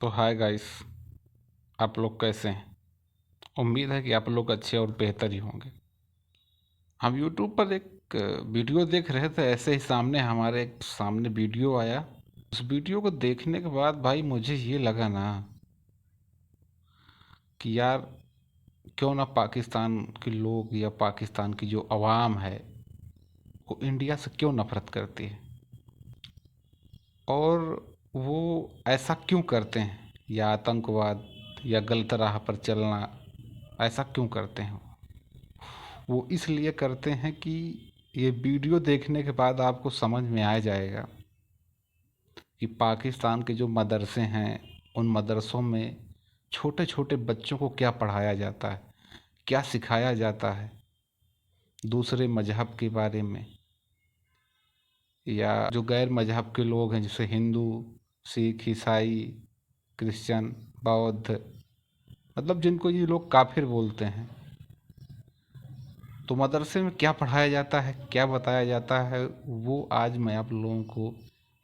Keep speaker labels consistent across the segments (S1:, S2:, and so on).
S1: तो hi guys, आप लोग कैसे हैं? उम्मीद है कि आप लोग अच्छे और बेहतर ही होंगे। हम यूट्यूब पर एक वीडियो देख रहे थे, ऐसे ही हमारे सामने वीडियो आया। उस वीडियो को देखने के बाद भाई मुझे ये लगा ना कि यार क्यों ना पाकिस्तान के लोग या पाकिस्तान की जो आवाम है वो इंडिया से क्यों नफरत करती है, और वो ऐसा क्यों करते हैं, या आतंकवाद या गलत राह पर चलना ऐसा क्यों करते हैं। वो इसलिए करते हैं कि ये वीडियो देखने के बाद आपको समझ में आ जाएगा कि पाकिस्तान के जो मदरसे हैं उन मदरसों में छोटे छोटे बच्चों को क्या पढ़ाया जाता है, क्या सिखाया जाता है दूसरे मजहब के बारे में, या जो गैर मजहब के लोग हैं जैसे हिंदू, सिख, ईसाई, क्रिश्चियन, बौद्ध, मतलब जिनको ये लोग काफिर बोलते हैं। तो मदरसे में क्या पढ़ाया जाता है, क्या बताया जाता है, वो आज मैं आप लोगों को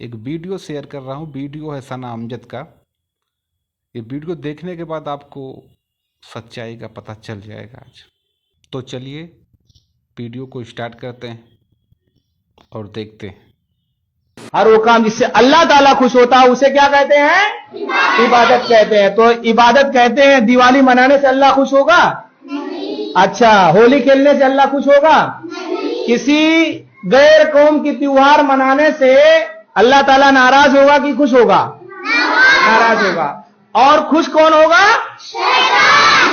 S1: एक वीडियो शेयर कर रहा हूँ। वीडियो है सना अमजद का। ये वीडियो देखने के बाद आपको सच्चाई का पता चल जाएगा आज। तो चलिए वीडियो को स्टार्ट करते हैं और देखते हैं।
S2: हर वो काम जिससे अल्लाह ताला खुश होता है उसे क्या कहते हैं? इबादत कहते हैं। तो इबादत कहते हैं दिवाली मनाने से अल्लाह खुश होगा? अच्छा, होली खेलने से अल्लाह खुश होगा? किसी गैर कौम की त्योहार मनाने से अल्लाह ताला नाराज होगा कि खुश होगा? नाराज होगा। और खुश कौन होगा?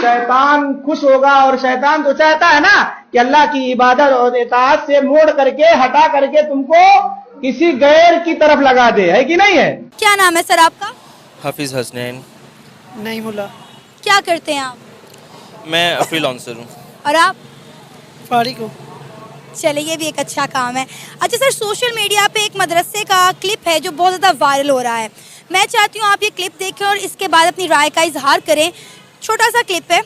S2: शैतान खुश होगा। और शैतान तो चाहता है ना कि अल्लाह की इबादत और इताअत से मोड़ करके, हटा करके तुमको किसी गैर की तरफ लगा दे, है कि नहीं है?
S3: क्या नाम है सर आपका?
S4: हाफिज़ हसनैन।
S5: नहीं मुला।
S3: क्या करते हैं आप?
S4: मैं फ्रीलांसर हूँ।
S3: और आप?
S5: फारिग हो।
S3: चलिए, ये भी एक अच्छा काम है। अच्छा सर, सोशल मीडिया पे एक मदरसे का क्लिप है जो बहुत ज़्यादा वायरल हो रहा है। मैं चाहती हूँ आप ये क्लिप देखें और इसके बाद अपनी राय का इजहार करें। छोटा सा क्लिप है।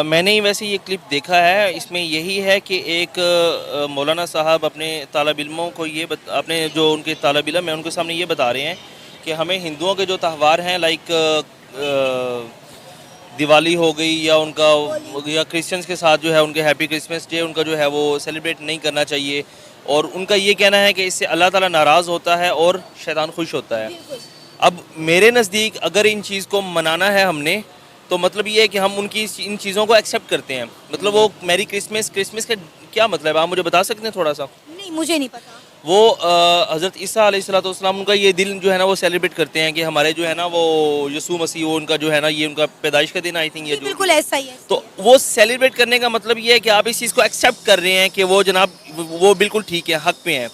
S4: मैंने ही वैसे ये क्लिप देखा है। इसमें यही है कि एक मौलाना साहब अपने तालिब इल्मों को अपने जो उनके तालिब इल्म हैं उनके सामने ये बता रहे हैं कि हमें हिंदुओं के जो त्यौहार हैं लाइक दिवाली हो गई या उनका या क्रिश्चियंस के साथ जो है उनके हैप्पी क्रिसमस डे उनका जो है वो सेलिब्रेट नहीं करना चाहिए। और उनका ये कहना है कि इससे अल्लाह ताला नाराज़ होता है और शैतान खुश होता है। अब मेरे नज़दीक अगर इन चीज़ को मनाना है हमने, तो मतलब ये है कि हम उनकी इन चीज़ों को एक्सेप्ट करते हैं। मतलब वो मैरी क्रिसमस का क्या मतलब है, आप मुझे बता सकते हैं थोड़ा सा?
S3: नहीं, मुझे नहीं पता।
S4: वो हज़रत ईसा अलैहिस्सलाम उनका ये दिन जो है ना वो सेलिब्रेट करते हैं कि हमारे जो है ना वो यीशु मसीह वो उनका जो है ना ये उनका पैदाइश का दिन आई थिंक ये जो
S3: बिल्कुल ऐसा ही है।
S4: तो वो सेलिब्रेट करने का मतलब ये है कि आप इस चीज़ को एक्सेप्ट कर रहे हैं कि वो जनाब वो बिल्कुल ठीक है, हक पे हैं।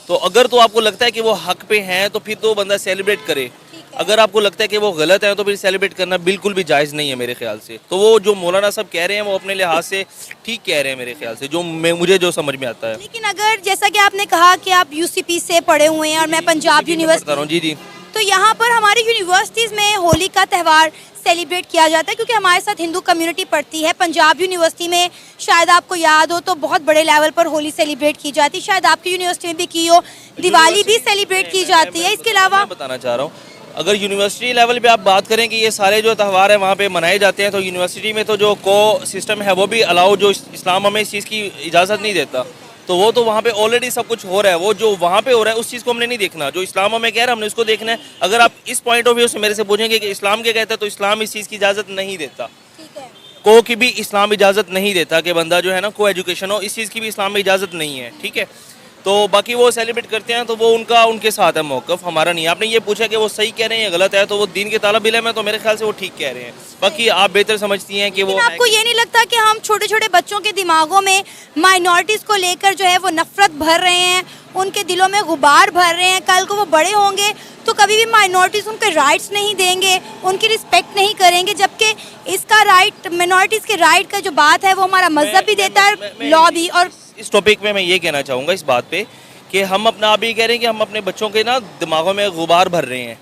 S4: तो अगर तो आपको लगता है कि वो हक पे हैं तो फिर तो बंदा सेलिब्रेट करे। अगर आपको लगता है कि वो गलत है तो फिर सेलिब्रेट करना बिल्कुल भी जायज़ नहीं है मेरे ख्याल से। तो वो जो मौलाना साहब कह रहे हैं वो अपने लिहाज से ठीक कह रहे हैं मेरे ख्याल से, जो मुझे जो समझ में आता है।
S3: लेकिन अगर जैसा कि आपने कहा कि आप यूसीपी से पढ़े हुए हैं और मैं पंजाब यूनिवर्सिटी,
S4: जी जी,
S3: तो यहाँ पर हमारी यूनिवर्सिटीज़ में होली का त्यौहार सेलिब्रेट किया जाता है क्योंकि हमारे साथ हिंदू कम्युनिटी पढ़ती है। पंजाब यूनिवर्सिटी में शायद आपको याद हो तो बहुत बड़े लेवल पर होली सेलिब्रेट की जाती है। शायद आपकी यूनिवर्सिटी में भी की हो, दिवाली भी सेलिब्रेट की जाती है। इसके अलावा
S4: बताना चाह रहा हूँ, अगर यूनिवर्सिटी लेवल पे आप बात करें कि ये सारे जो त्यौहार हैं वहाँ पे मनाए जाते हैं, तो यूनिवर्सिटी में तो जो को सिस्टम है वो भी अलाउ, जो इस्लाम हमें इस चीज़ की इजाज़त नहीं देता, तो वो तो वहाँ पे ऑलरेडी सब कुछ हो रहा है। वो जो वहाँ पे हो रहा है उस चीज़ को हमने नहीं देखना, जो इस्लाम हमें कह रहा है हमने उसको देखना है। अगर आप इस पॉइंट ऑफ व्यू से मेरे से पूछेंगे कि इस्लाम क्या कहता है, तो इस्लाम इस चीज़ की इजाज़त नहीं देता। को की भी इस्लाम इजाज़त नहीं देता कि बंदा जो है ना को एजुकेशन हो, इस चीज़ की भी इस्लाम में इजाज़त नहीं है। ठीक है, तो बाकी वो सेलिब्रेट करते हैं तो वो उनके साथ है मौक़िफ़, हमारा नहीं। आपने ये पूछा कि वो सही कह रहे हैं या गलत है, तो वो दीन के तालिब इल्म है तो मेरे ख्याल से वो ठीक कह रहे हैं। बाकी आप बेहतर समझती हैं कि वो।
S3: आपको ये नहीं लगता कि हम छोटे छोटे बच्चों के दिमागों में माइनॉरिटीज़ को लेकर जो है वो नफरत भर रहे हैं, उनके दिलों में गुबार भर रहे हैं? कल को वो बड़े होंगे तो कभी भी माइनॉरिटीज़ उनके राइट्स नहीं देंगे, उनकी रिस्पेक्ट नहीं करेंगे, जबकि इसका राइट, माइनॉरिटीज़ के राइट का जो बात है वो हमारा मजहब भी देता है, लॉ भी। और
S4: इस टॉपिक में मैं ये कहना चाहूँगा इस बात पे कि हम अपना आप ये कह रहे हैं कि हम अपने बच्चों के ना दिमागों में गुबार भर रहे हैं।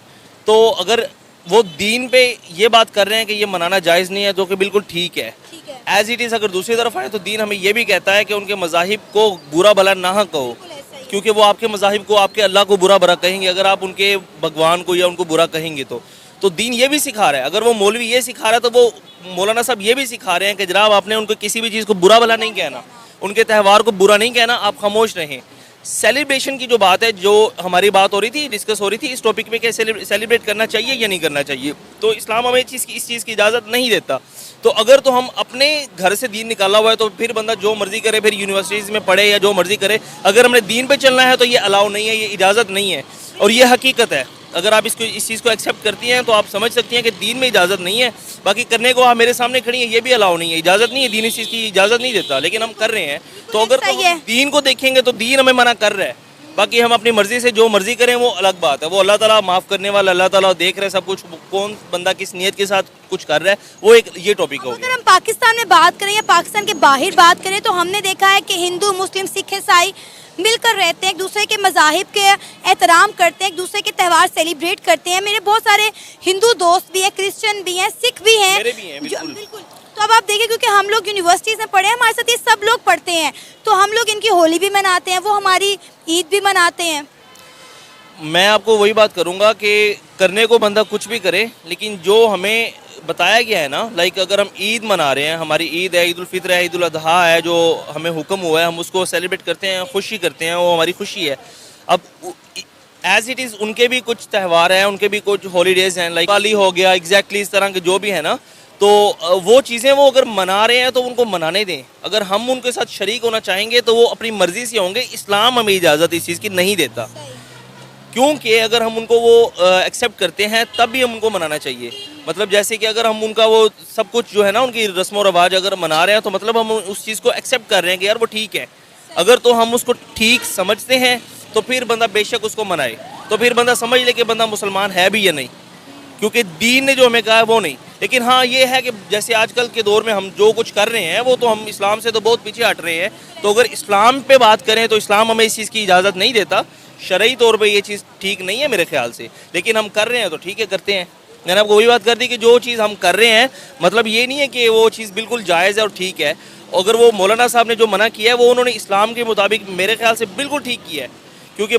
S4: तो अगर वो दीन पे ये बात कर रहे हैं कि ये मनाना जायज़ नहीं है, जो कि बिल्कुल ठीक है एज इट इज़। अगर दूसरी तरफ आए तो दीन हमें ये भी कहता है कि उनके मज़ाहिब को बुरा भला ना कहो, क्योंकि वो आपके मज़ाहिब को, आपके अल्लाह को बुरा भला कहेंगे अगर आप उनके भगवान को या उनको बुरा कहेंगे तो दीन ये भी सिखा रहा है। अगर वो मौलवी ये सिखा रहा है तो वो मौलाना साहब ये भी सिखा रहे हैं कि जनाब आपने उनको किसी भी चीज़ को बुरा भला नहीं कहना, उनके त्यौहार को बुरा नहीं कहना, आप खामोश रहें। सेलिब्रेशन की जो बात है, जो हमारी बात हो रही थी, डिस्कस हो रही थी इस टॉपिक पे कि सेलिब्रेट करना चाहिए या नहीं करना चाहिए, तो इस्लाम हमें इस चीज़ की इजाज़त नहीं देता। तो अगर तो हम अपने घर से दीन निकाला हुआ है तो फिर बंदा जो मर्जी करे, फिर यूनिवर्सिटीज़ में पढ़े या जो मर्जी करे। अगर हमने दीन पे चलना है तो ये अलाउ नहीं है, ये इजाज़त नहीं है और ये हकीकत है। अगर आप इस चीज़ को एक्सेप्ट करती हैं तो आप समझ सकती हैं कि दीन में इजाज़त नहीं है। बाकी करने को आप मेरे सामने खड़ी हैं, ये भी अलाउ नहीं है, इजाज़त नहीं है, दीन इस चीज़ की इजाज़त नहीं देता, लेकिन हम कर रहे हैं। तो अगर तो हम दीन को देखेंगे तो दीन हमें मना कर रहा है। बाकी हम अपनी मर्जी से जो मर्जी करें वो अलग बात है, वो अल्लाह ताला माफ़ करने वाला, अल्लाह ताला देख रहे हैं सब कुछ, कौन बंदा किस नीयत के साथ कुछ कर रहा है, वो एक ये टॉपिक हो गया।
S3: अगर हम पाकिस्तान में बात करें या पाकिस्तान के बाहर बात करें तो हमने देखा है कि हिंदू, मुस्लिम, सिख, ईसाई मिलकर रहते हैं, एक दूसरे के मज़ाहिब के एहतराम करते हैं, एक दूसरे के त्यौहार सेलिब्रेट करते हैं। मेरे बहुत सारे हिंदू दोस्त भी हैं, क्रिश्चियन भी हैं, सिख भी हैं।
S4: मेरे भी हैं, बिल्कुल।
S3: बिल्कुल। तो अब आप देखिए, क्योंकि हम लोग यूनिवर्सिटीज़ में पढ़े हैं, हमारे साथ ये सब लोग पढ़ते हैं, तो हम लोग इनकी होली भी मनाते हैं, वो हमारी ईद भी मनाते हैं।
S4: मैं आपको वही बात करूंगा कि करने को बंदा कुछ भी करे, लेकिन जो हमें बताया गया है ना, लाइक अगर हम ईद मना रहे हैं, हमारी ईद है, ईद उल फित्र है, ईद उल अजहा है, जो हमें हुक्म हुआ है हम उसको सेलिब्रेट करते हैं, खुशी करते हैं, वो हमारी खुशी है। अब एज इट इज़ उनके भी कुछ त्यौहार हैं, उनके भी कुछ हॉलीडेज़ हैं, लाइक दिवाली हो गया, एग्जैक्टली इस तरह के जो भी है ना, तो वो चीज़ें वो अगर मना रहे हैं तो उनको मनाने दें। अगर हम उनके साथ शरीक होना चाहेंगे तो वो अपनी मर्ज़ी से होंगे, इस्लाम हमें इजाज़त इस चीज़ की नहीं देता। क्योंकि अगर हम उनको वो एक्सेप्ट करते हैं तब भी हम उनको मनाना चाहिए। मतलब जैसे कि अगर हम उनका वो सब कुछ जो है ना, उनकी रस्म व रवाज अगर मना रहे हैं तो मतलब हम उस चीज़ को एक्सेप्ट कर रहे हैं कि यार वो ठीक है। अगर तो हम उसको ठीक समझते हैं तो फिर बंदा बेशक उसको मनाए, तो फिर बंदा समझ ले कि बंदा मुसलमान है भी या नहीं, क्योंकि दीन ने जो हमें कहा है वो नहीं। लेकिन हाँ ये है कि जैसे आजकल के दौर में हम जो कुछ कर रहे हैं वो तो हम इस्लाम से तो बहुत पीछे हट रहे हैं। तो अगर इस्लाम पे बात करें तो इस्लाम हमें इस चीज़ की इजाज़त नहीं देता, शरई तौर पे ये चीज़ ठीक नहीं है मेरे ख्याल से, लेकिन हम कर रहे हैं तो ठीक है, करते हैं। मैंने आपको वही बात कर दी कि जो चीज़ हम कर रहे हैं मतलब ये नहीं है कि वो चीज़ बिल्कुल जायज़ है और ठीक है। अगर वो मौलाना साहब ने जो मना किया है वो उन्होंने इस्लाम के मुताबिक मेरे ख्याल से बिल्कुल ठीक किया है, क्योंकि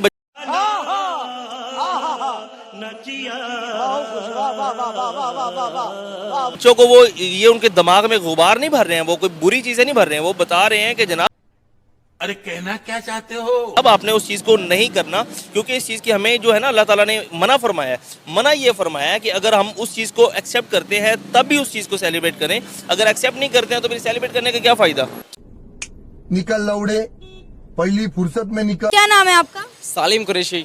S4: बच्चों को वो ये उनके दिमाग में गुबार नहीं भर रहे हैं, वो कोई बुरी चीज़ें नहीं भर रहे हैं, वो बता रहे हैं कि जनाब
S6: अरे कहना क्या चाहते हो,
S4: अब आपने उस चीज़ को नहीं करना, क्योंकि इस चीज़ की हमें जो है ना अल्लाह ताला ने मना फरमाया है। मना ये फरमाया है कि अगर हम उस चीज़ को एक्सेप्ट करते हैं तब भी उस चीज़ को सेलिब्रेट करें, अगर एक्सेप्ट नहीं करते हैं तो फिर सेलिब्रेट करने का क्या फ़ायदा।
S7: निकल लौड़े, पहली फुर्सत में निकल।
S3: क्या नाम है आपका?
S8: सालिम कुरैशी।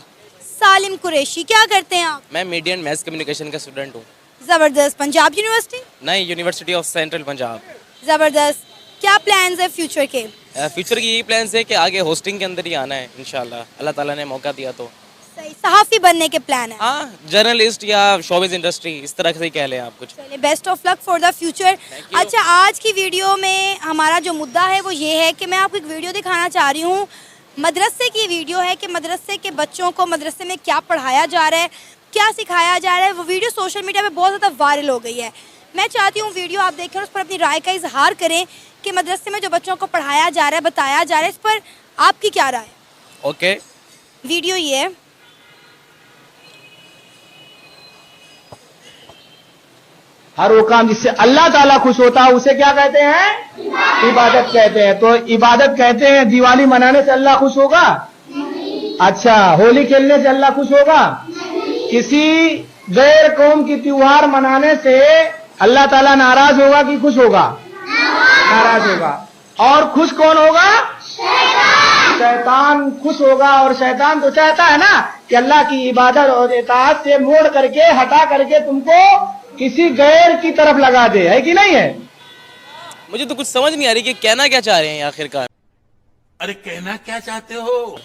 S3: सालिम कुरैशी। क्या करते हैं आप?
S8: मैं मीडिया एंड मैस कम्युनिकेशन का स्टूडेंट हूँ।
S3: ज़बरदस्त। पंजाब यूनिवर्सिटी?
S8: नहीं, यूनिवर्सिटी ऑफ सेंट्रल पंजाब।
S3: ज़बरदस्त। क्या प्लान्स है फ्यूचर के?
S8: फ्यूचर की यही प्लान्स है कि आगे होस्टिंग के अंदर ही आना है इंशाल्लाह, अल्लाह ताला ने मौका दिया तो।
S3: सही। सहाफ़ी बनने के प्लान है?
S8: हाँ, जर्नलिस्ट या शोबिज इंडस्ट्री, इस तरह से ही कह लें आप कुछ।
S3: चलिए, best of luck for the future. अच्छा, आज की वीडियो में हमारा जो मुद्दा है वो ये है कि मैं आपको एक वीडियो दिखाना चाह रही हूँ। मदरसे की वीडियो है कि मदरसे के बच्चों को मदरसे में क्या पढ़ाया जा रहा है, क्या सिखाया जा रहा है। वो वीडियो सोशल मीडिया पे बहुत ज़्यादा वायरल हो गई है। मैं चाहती हूँ वीडियो आप देखें और उस पर अपनी राय का इजहार करें कि मदरसे में जो बच्चों को पढ़ाया जा रहा है, बताया जा रहा है, इस पर आपकी क्या राय है।
S8: ओके,
S3: वीडियो ये है।
S2: हर वो काम जिससे अल्लाह ताला खुश होता है उसे क्या कहते हैं? इबादत कहते हैं। तो इबादत कहते हैं दिवाली मनाने से अल्लाह खुश होगा? अच्छा, होली खेलने से अल्लाह खुश होगा? किसी गैर कौम की त्योहार मनाने से अल्लाह ताला नाराज होगा कि खुश होगा? नाराज होगा। और खुश कौन होगा? शैतान खुश होगा। और शैतान तो चाहता है ना कि अल्लाह की इबादत और इताअत से मोड़ करके, हटा करके तुमको किसी गैर की तरफ लगा दे, है कि नहीं है?
S8: मुझे तो कुछ समझ नहीं आ रही कि कहना क्या चाह रहे हैं आखिरकार।
S6: अरे कहना क्या चाहते हो।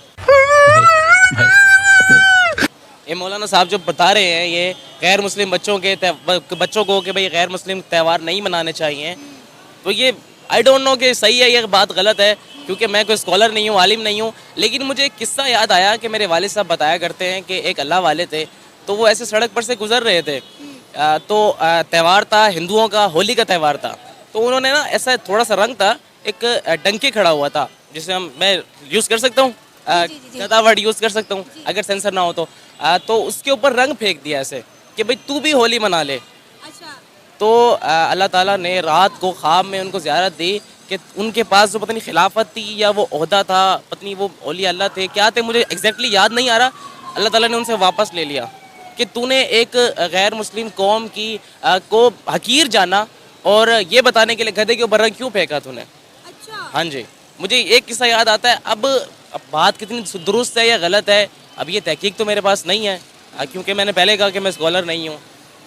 S8: ये मौलाना साहब जो बता रहे हैं ये गैर मुस्लिम बच्चों को कि भाई गैर मुस्लिम त्यौहार नहीं मनाने चाहिए, तो ये आई डोंट नो कि सही है, ये बात गलत है, क्योंकि मैं कोई स्कॉलर नहीं हूँ, आलिम नहीं हूँ। लेकिन मुझे एक किस्सा याद आया कि मेरे वालिद साहब बताया करते हैं कि एक अल्लाह वाले थे, तो वो ऐसे सड़क पर से गुजर रहे थे, तो त्यौहार था हिंदुओं का, होली का त्यौहार था। तो उन्होंने ना ऐसा थोड़ा सा रंग था, एक डंकी खड़ा हुआ था, जिसे मैं यूज़ कर सकता हूँ, गदा वर्ड यूज़ कर सकता हूँ अगर सेंसर ना हो तो उसके ऊपर रंग फेंक दिया ऐसे। कि भाई तू भी होली मना ले।
S3: अच्छा।
S8: तो अल्लाह ताला ने रात को ख्वाब में उनको ज़ियारत दी कि उनके पास जो पता नहीं खिलाफत थी या वो ओहदा था, पता नहीं वो औलिया अल्लाह थे क्या थे, मुझे एग्जैक्टली याद नहीं आ रहा। अल्लाह ताला ने उनसे वापस ले लिया कि तूने एक गैर मुस्लिम कौम की को हकीर जाना और ये बताने के लिए गधे के ऊपर रंग क्यों फेंका तूने।
S3: अच्छा।
S8: हाँ जी, मुझे एक किस्सा याद आता है। अब बात कितनी दुरुस्त है या गलत है, अब ये तहकीक तो मेरे पास नहीं है, क्योंकि मैंने पहले कहा कि मैं स्कॉलर नहीं हूँ।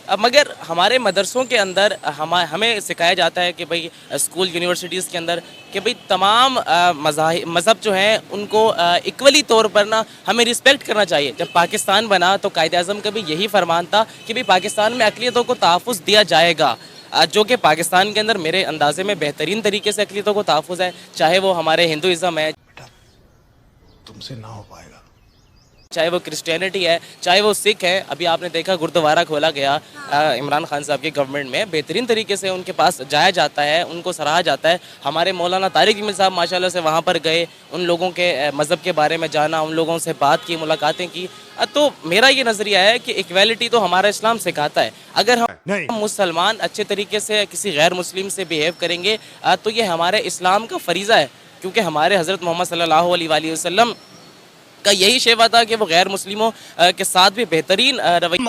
S8: अब मगर हमारे मदरसों के अंदर हमें सिखाया जाता है कि भाई स्कूल यूनिवर्सिटीज़ के अंदर कि भाई तमाम मज़हब जो हैं उनको इक्वली तौर पर ना हमें रिस्पेक्ट करना चाहिए। जब पाकिस्तान बना तो कायदे आज़म का भी यही फरमान था कि भाई पाकिस्तान में अक़लियतों को तहफ़्फ़ुज़ दिया जाएगा, जो कि पाकिस्तान के अंदर मेरे अंदाजे में बेहतरीन तरीके से अक़लियतों को तहफ़्फ़ुज़ है, चाहे वो हमारे हिंदुइज़्म है,
S7: तुमसे ना हो पाएगा,
S8: चाहे वो क्रिश्चियनिटी है, चाहे वो सिख है। अभी आपने देखा गुरुद्वारा खोला गया इमरान खान साहब की गवर्नमेंट में, बेहतरीन तरीके से उनके पास जाया जाता है, उनको सराहा जाता है। हमारे मौलाना तारिक जमील साहब माशाल्लाह से वहाँ पर गए, उन लोगों के मज़हब के बारे में जाना, उन लोगों से बात की, मुलाकातें की। तो मेरा ये नज़रिया है कि इक्वालिटी तो हमारा इस्लाम सिखाता है। अगर हम मुसलमान अच्छे तरीके से किसी गैर मुस्लिम से बिहेव करेंगे तो ये हमारे इस्लाम का फरीज़ा है, क्योंकि हमारे हज़रत मोहम्मद सल्लल्लाहु अलैहि वसल्लम का यही शेवा था कि वो गैर मुस्लिमों के साथ भी बेहतरीन रवैया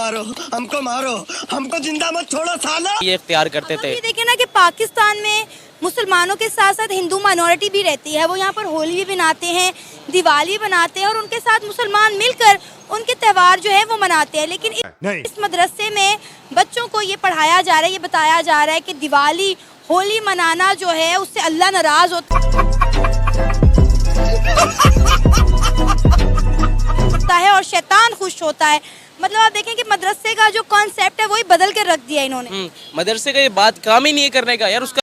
S7: मारो, हमको जिंदा मत छोड़ो साला,
S8: ये इख्तियार करते थे।
S3: ये देखिए ना कि पाकिस्तान में मुसलमानों के साथ साथ हिंदू माइनॉरिटी भी रहती है, वो यहाँ पर होली भी मनाते हैं, दिवाली बनाते हैं और उनके साथ मुसलमान मिलकर उनके त्यौहार जो है वो मनाते हैं। लेकिन इस मदरसे में बच्चों को ये पढ़ाया जा रहा है, ये बताया जा रहा है कि दिवाली होली मनाना जो है उससे अल्लाह नाराज होता है और शैतान खुश होता है। मतलब आप देखें कि मदरसे का जो कॉन्सेप्ट है वही बदल कर रख दिया इन्होंने।
S8: मदरसे का ये बात काम ही नहीं है करने का यार, उसका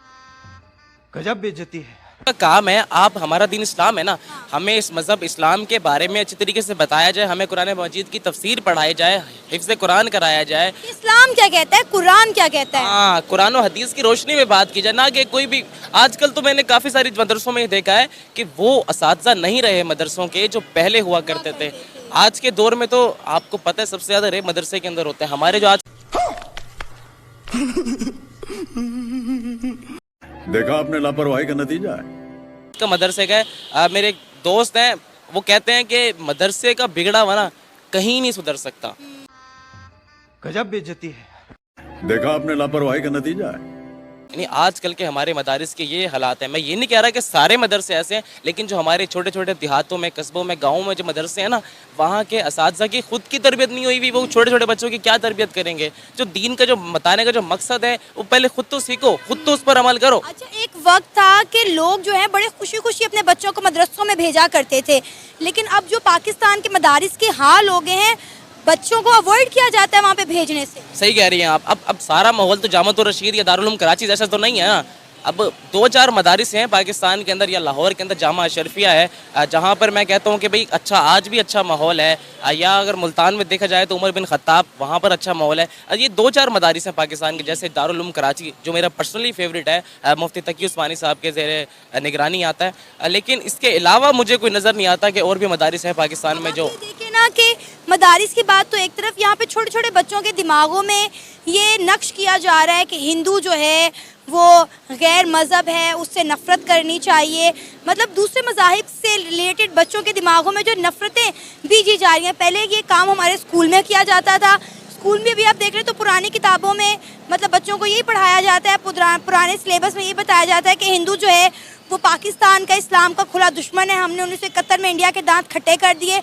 S2: गजब बेइज्जती है।
S8: काम है। आप हमारा दीन इस्लाम है ना, हमें इस मज़हब इस्लाम के बारे में अच्छी तरीके से बताया जाए, हमें कुरान मजीद की तफसीर पढ़ाई जाए, हिफ्ज़ कुरान कराया जाए।
S3: इस्लाम क्या कहता है, कुरान क्या कहता है,
S8: हाँ, कुरान और हदीस की रोशनी में बात की जाए, ना कि कोई भी। आजकल तो मैंने काफ़ी सारी मदरसों में देखा है कि वो असातिज़ा नहीं रहे मदरसों के जो पहले हुआ करते थे। आज के दौर में तो आपको पता है सबसे ज़्यादा रेप मदरसे के अंदर होते हैं। हमारे जो आज
S9: देखा आपने लापरवाही का नतीजा है
S8: का मदरसे का है। मेरे एक दोस्त हैं, वो कहते हैं कि मदरसे का बिगड़ा हुआ ना कहीं नहीं सुधर सकता।
S2: गजब बेइज्जती है।
S9: देखा आपने लापरवाही का नतीजा है।
S8: यानी आजकल के हमारे मदारिस के ये हालात हैं। मैं ये नहीं कह रहा कि सारे मदरसे ऐसे हैं, लेकिन जो हमारे छोटे छोटे देहातों में, कस्बों में, गाँवों में जो मदरसे हैं ना, वहाँ के असातिज़ा की खुद की तरबियत नहीं हुई हुई, वो छोटे छोटे बच्चों की क्या तरबियत करेंगे। जो दीन का जो बताने का जो मकसद है वो पहले खुद तो सीखो, खुद तो उस पर अमल करो।
S3: अच्छा, एक वक्त था कि लोग जो है बड़े खुशी खुशी अपने बच्चों को मदरसों में भेजा करते थे, लेकिन अब जो पाकिस्तान के मदारिस के हाल हो गए हैं, बच्चों को अवॉइड किया जाता है वहाँ पे भेजने से।
S8: सही कह रही हैं आप। अब सारा माहौल तो जामतुर रशीद या दारुल उलूम कराची जैसा तो नहीं है ना। अब 2-4 मदारिस हैं पाकिस्तान के अंदर या लाहौर के अंदर, जामा अशरफिया है जहाँ पर मैं कहता हूँ कि भाई अच्छा, आज भी अच्छा माहौल है। या अगर मुल्तान में देखा जाए तो उमर बिन खत्ताब, वहाँ पर अच्छा माहौल है। ये 2-4 मदारिस हैं पाकिस्तान के, जैसे दारुल उलूम कराची जो मेरा पर्सनली फेवरेट है, मुफ्ती तकी उस्मानी साहब के ज़ेरे निगरानी आता है। लेकिन इसके अलावा मुझे कोई नज़र नहीं आता कि और भी मदारिस हैं पाकिस्तान में जो।
S3: देखिए ना कि मदारिस की बात तो एक तरफ, यहाँ पे छोटे छोटे बच्चों के दिमागों में ये नक्श किया जा रहा है कि हिंदू जो है वो गैर मज़हब है, उससे नफ़रत करनी चाहिए। मतलब दूसरे मज़ाहिब से रिलेटेड बच्चों के दिमागों में जो नफ़रतें बीजी जा रही हैं। पहले ये काम हमारे स्कूल में किया जाता था, स्कूल में भी आप देख रहे हैं तो पुरानी किताबों में मतलब बच्चों को यही पढ़ाया जाता है, पुराने सिलेबस में ये बताया जाता है कि हिंदू जो है वो पाकिस्तान का, इस्लाम का खुला दुश्मन है। हमने 1971 में इंडिया के दांत खट्टे कर दिए।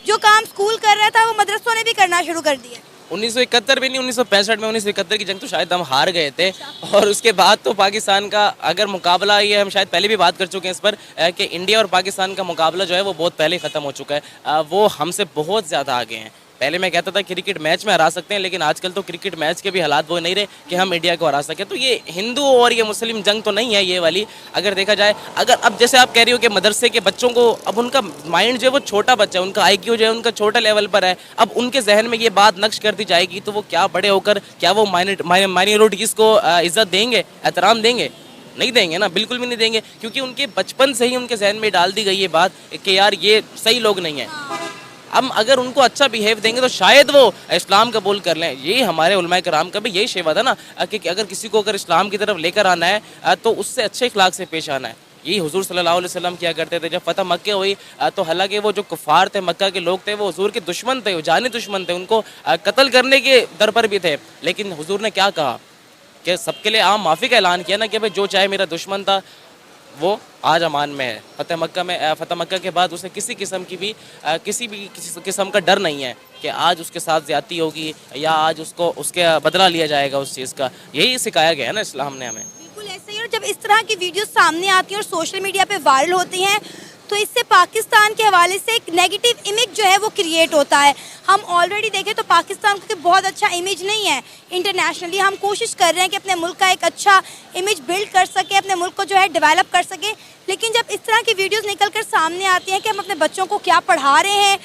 S3: जो काम स्कूल कर रहा था वो मदरसों ने भी करना शुरू कर दिया।
S8: 1971 भी नहीं, 1965 में, 1971 की जंग तो शायद हम हार गए थे। और उसके बाद तो पाकिस्तान का अगर मुकाबला, ये हम शायद पहले भी बात कर चुके हैं इस पर कि इंडिया और पाकिस्तान का मुकाबला जो है वो बहुत पहले ख़त्म हो चुका है। वो हमसे बहुत ज़्यादा आगे हैं। पहले मैं कहता था क्रिकेट मैच में हरा सकते हैं, लेकिन आजकल तो क्रिकेट मैच के भी हालात वो नहीं रहे कि हम इंडिया को हरा सकें। तो ये हिंदू और ये मुस्लिम जंग तो नहीं है ये वाली, अगर देखा जाए। अगर अब जैसे आप कह रही हो कि मदरसे के बच्चों को, अब उनका माइंड जो है वो छोटा बच्चा है, उनका IQ जो है उनका छोटा लेवल पर है। अब उनके जहन में ये बात नक्श कर दी जाएगी तो वो क्या बड़े होकर क्या वो माइनॉरिटीज़ को इज्जत देंगे, एहतराम देंगे? नहीं देंगे ना, बिल्कुल भी नहीं देंगे, क्योंकि उनके बचपन से ही उनके जहन में डाल दी गई ये बात कि यार ये सही लोग नहीं है। हम अगर उनको अच्छा बिहेव देंगे तो शायद वो इस्लाम कबूल कर लें। यही हमारे उलमाए कराम का भी यही शेवा था ना कि अगर किसी को अगर इस्लाम की तरफ लेकर आना है तो उससे अच्छे इखलाक से पेश आना है। यही हुजूर सल्लल्लाहु अलैहि वसल्लम किया करते थे। जब फतह मक्का हुई तो हालांकि वो जो कुफार थे, मक्का के लोग थे, वो हुजूर के दुश्मन थे, वो जानी दुश्मन थे, उनको कत्ल करने के दर पर भी थे। लेकिन हुजूर ने क्या कहा कि सबके लिए आम माफ़ी का ऐलान किया ना कि भाई जो चाहे मेरा दुश्मन था वो आज अमान में है। फतह मक्का के बाद उसे किसी किस्म किसी किस्म का डर नहीं है कि आज उसके साथ ज़्यादती होगी या आज उसके बदला लिया जाएगा उस चीज़ का। यही सिखाया गया है ना इस्लाम ने हमें।
S3: बिल्कुल ऐसे ही। और जब इस तरह की वीडियो सामने आती हैं और सोशल मीडिया पे वायरल होती हैं तो इससे पाकिस्तान के हवाले से एक नेगेटिव इमेज जो है वो क्रिएट होता है। हम ऑलरेडी देखें तो पाकिस्तान का बहुत अच्छा इमेज नहीं है इंटरनेशनली। हम कोशिश कर रहे हैं कि अपने मुल्क का एक अच्छा इमेज बिल्ड कर सके, अपने मुल्क को जो है डेवलप कर सके। लेकिन जब इस तरह की वीडियोस निकल कर सामने आती हैं कि हम अपने बच्चों को क्या पढ़ा रहे हैं,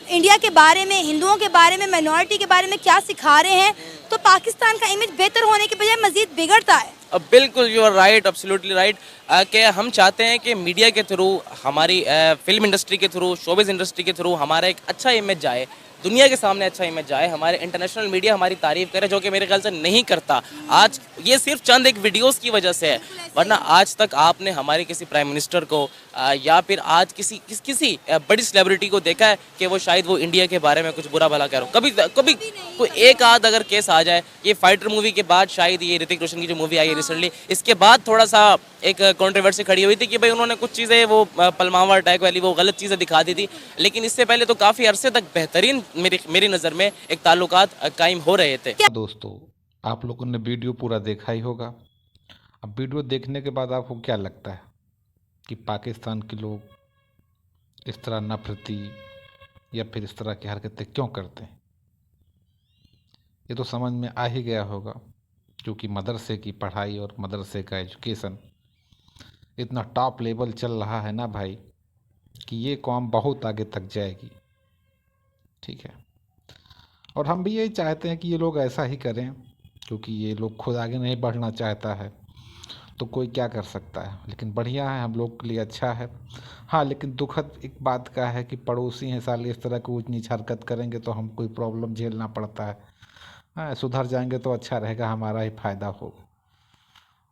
S3: इंडिया के बारे में, हिंदुओं के बारे में, माइनॉरिटी के बारे में क्या सिखा रहे हैं, तो पाकिस्तान का इमेज बेहतर होने के बजाय मजीद बिगड़ता है।
S8: बिल्कुल, you are right, absolutely right. कि हम चाहते हैं कि मीडिया के थ्रू, हमारी फिल्म इंडस्ट्री के थ्रू, शोबिज़ इंडस्ट्री के थ्रू हमारा एक अच्छा इमेज जाए, दुनिया के सामने अच्छा इमेज जाए, हमारे इंटरनेशनल मीडिया हमारी तारीफ करे, जो कि मेरे ख्याल से नहीं करता। आज ये सिर्फ चंद एक वीडियोस की वजह से है, वरना आज तक आपने हमारे किसी प्राइम मिनिस्टर को या फिर आज किसी बड़ी सेलिब्रिटी को देखा है कि वो शायद वो इंडिया के बारे में कुछ बुरा भला कह रहा हो? कभी कोई एक आध अगर केस आ जाए, ये फाइटर मूवी के बाद, शायद ये ऋतिक रोशन की जो मूवी आई है रिसेंटली, इसके बाद थोड़ा सा एक कंट्रोवर्सी खड़ी हुई थी कि भाई उन्होंने कुछ चीज़ें वो पलमावा अटैक वाली वो गलत चीज़ें दिखा दी थी। लेकिन इससे पहले तो काफ़ी अरसे तक बेहतरीन मेरी नज़र में एक ताल्लुकात कायम हो रहे थे।
S1: दोस्तों, आप लोगों ने वीडियो पूरा देखा ही होगा। अब वीडियो देखने के बाद आपको क्या लगता है कि पाकिस्तान के लोग इस तरह नफरती या फिर इस तरह की हरकतें क्यों करते हैं? ये तो समझ में आ ही गया होगा, क्योंकि मदरसे की पढ़ाई और मदरसे का एजुकेशन इतना टॉप लेवल चल रहा है ना भाई, कि ये कौम बहुत आगे तक जाएगी। ठीक है, और हम भी यही चाहते हैं कि ये लोग ऐसा ही करें, क्योंकि ये लोग खुद आगे नहीं बढ़ना चाहता है तो कोई क्या कर सकता है। लेकिन बढ़िया है, हम लोग के लिए अच्छा है। हाँ, लेकिन दुखद एक बात का है कि पड़ोसी हैं साले, इस तरह की ऊँच नीच हरकत करेंगे तो हम कोई प्रॉब्लम झेलना पड़ता है। हाँ, सुधर जाएंगे तो अच्छा रहेगा, हमारा ही फ़ायदा होगा।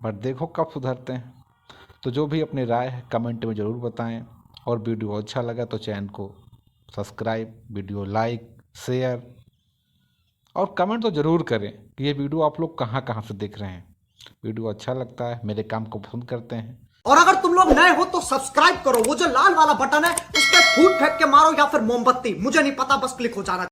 S1: बट देखो कब सुधरते हैं। तो जो भी अपनी राय है कमेंट में ज़रूर बताएं, और वीडियो अच्छा लगा तो चैनल को सब्सक्राइब, वीडियो लाइक, शेयर और कमेंट तो ज़रूर करें कि ये वीडियो आप लोग कहाँ से देख रहे हैं। वीडियो अच्छा लगता है, मेरे काम को पसंद करते हैं।
S10: और अगर तुम लोग नए हो तो सब्सक्राइब करो, वो जो लाल वाला बटन है उस पर फूट फेंक के मारो या फिर मोमबत्ती, मुझे नहीं पता, बस क्लिक हो जाना।